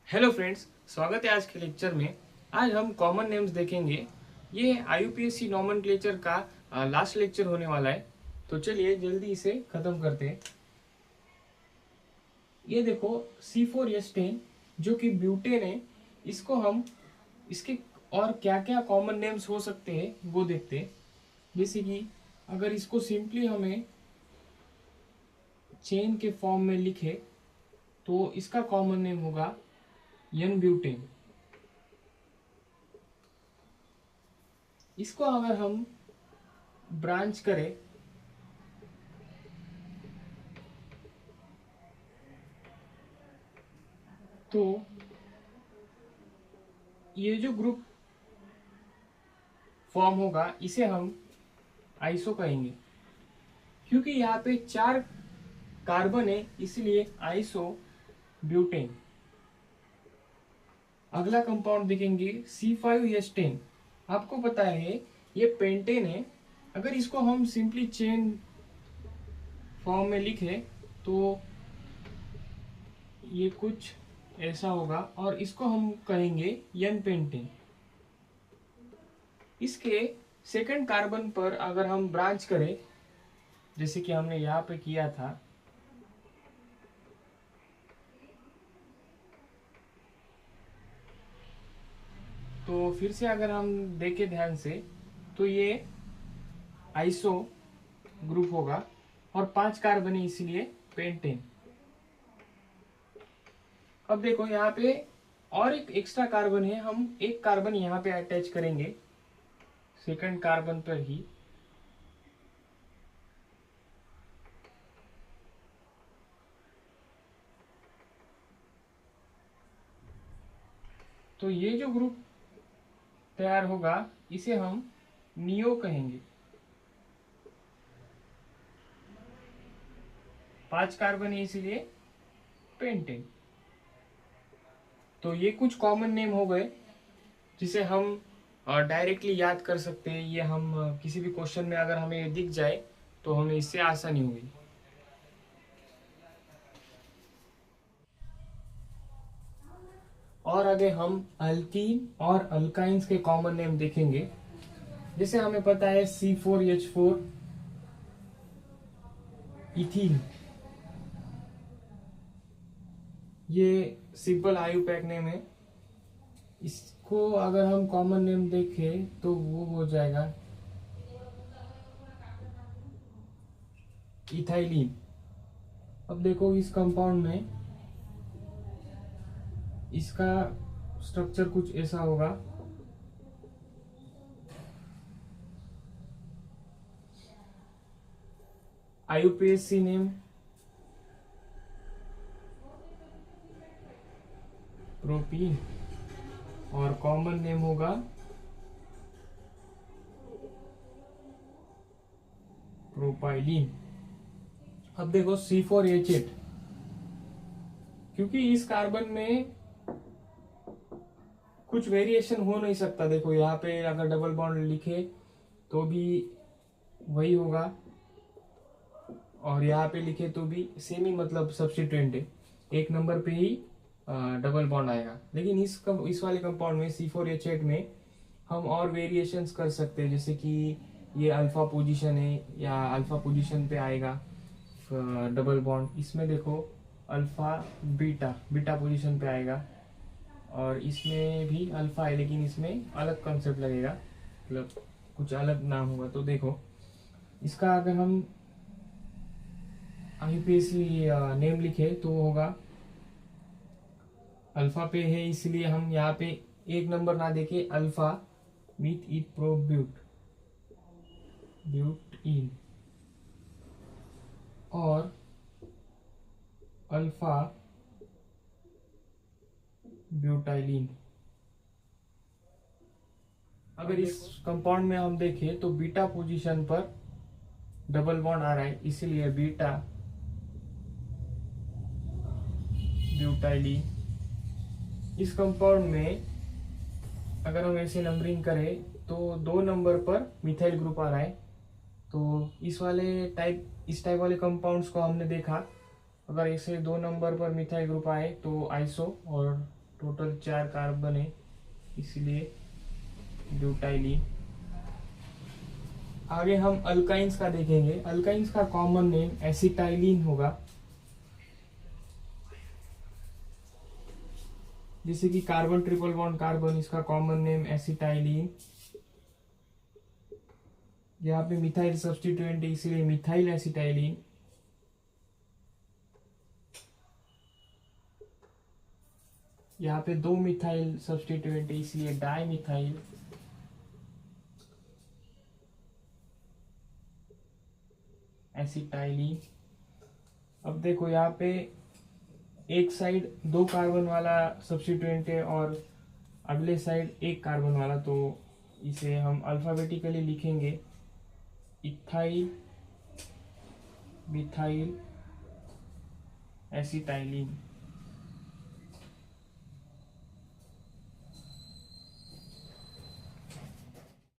Hello friends, स्वागत है आज के लेक्चर में। आज हम कॉमन नेम्स देखेंगे। ये IUPAC नॉमेनक्लेचर का लास्ट लेक्चर होने वाला है, तो चलिए जल्दी इसे खत्म करते हैं। ये देखो C4H10 जो कि ब्यूटेन है, इसको हम इसके और क्या क्या कॉमन नेम्स हो सकते हैं वो देखते हैं। जैसे कि अगर इसको सिंपली हमें चेन के फॉर्म में लिखे तो इसका कॉमन नेम होगा एन ब्यूटेन। इसको अगर हम ब्रांच करें तो ये जो ग्रुप फॉर्म होगा इसे हम आइसो कहेंगे, क्योंकि यहाँ पे 4 कार्बन है इसलिए आइसो ब्यूटेन। अगला कंपाउंड देखेंगे C5H10। आपको पता है ये पेंटेन है। अगर इसको हम सिंपली चेन फॉर्म में लिखे तो ये कुछ ऐसा होगा और इसको हम कहेंगे एन पेंटेन। इसके सेकंड कार्बन पर अगर हम ब्रांच करें जैसे कि हमने यहाँ पे किया था, तो फिर से अगर हम देखें ध्यान से तो ये आइसो ग्रुप होगा और 5 कार्बन है इसलिए पेंटेन। अब देखो यहाँ पे और एक एक्स्ट्रा कार्बन है, हम एक कार्बन यहाँ पे अटैच करेंगे सेकंड कार्बन पर ही। तो ये जो ग्रुप तैयार होगा इसे हम नियो कहेंगे। 5 कार्बन है इसीलिए पेंटेन। तो ये कुछ कॉमन नेम हो गए जिसे हम डायरेक्टली याद कर सकते हैं। ये हम किसी भी क्वेश्चन में अगर हमें दिख जाए तो हमें इससे आसानी होगी। और आगे हम अल्कीन और अल्काइंस के कॉमन नेम देखेंगे। जैसे हमें पता है C4H4 इथीन, ये सिंपल IUPAC नेम है। इसको अगर हम कॉमन नेम देखें तो वो हो जाएगा इथाइलिन। अब देखो इस कंपाउंड में इसका स्ट्रक्चर कुछ ऐसा होगा। IUPAC नेम प्रोपीन और कॉमन नेम होगा प्रोपाइलिन। अब देखो C4H8, क्योंकि इस कार्बन में कुछ वेरिएशन हो नहीं सकता। देखो यहाँ पे अगर डबल बॉन्ड लिखे तो भी वही होगा और यहाँ पे लिखे तो भी सेम ही, मतलब सब्स्टिट्यूएंट है, एक नंबर पे ही डबल बॉन्ड आएगा। लेकिन इस वाले कंपाउंड में C4H8 में हम और वेरिएशंस कर सकते हैं, जैसे कि ये अल्फा पोजीशन है या अल्फा पोजीशन पे आएगा डबल बॉन्ड। इसमें देखो अल्फा बीटा बीटा पोजीशन पे आएगा और इसमें भी अल्फा है लेकिन इसमें अलग कॉन्सेप्ट लगेगा, मतलब कुछ अलग नाम होगा। तो देखो इसका अगर हम IUPAC नेम लिखे तो होगा अल्फा पे है इसलिए हम यहाँ पे एक नंबर ना देके अल्फा विथ इट प्रोब्यूट ब्यूटीन और अल्फा ब्यूटाइलिन। अगर इस कंपाउंड में हम देखें तो बीटा पोजीशन पर डबल बॉन्ड आ रहा है इसीलिए बीटा ब्यूटाइलिन। इस कंपाउंड में अगर हम ऐसे नंबरिंग करें तो 2 नंबर पर मिथाइल ग्रुप आ रहा है। तो इस टाइप वाले कंपाउंड्स को हमने देखा, अगर ऐसे 2 नंबर पर मिथाइल ग्रुप आए तो आइसो और टोटल 4 कार्बन है, इसलिए ब्यूटाइलिन। आगे हम अल्काइंस का देखेंगे। अल्काइंस का कॉमन नेम एसिटाइलिन होगा, जैसे कि कार्बन ट्रिपल बॉन्ड कार्बन, इसका कॉमन नेम एसिटाइलिन। यहाँ पे मिथाइल सब्स्टिट्यूएंट है, इसलिए मिथाइल एसिटाइलिन। यहाँ पे 2 मिथाइल सब्स्टिट्यूएंट है, इसलिए डाइमिथाइल एसिटाइलिन। अब देखो यहाँ पे एक साइड 2 कार्बन वाला सब्स्टिट्यूएंट है और अगले साइड 1 कार्बन वाला, तो इसे हम अल्फाबेटिकली लिखेंगे, इथाइल मिथाइल एसिटाइलिन।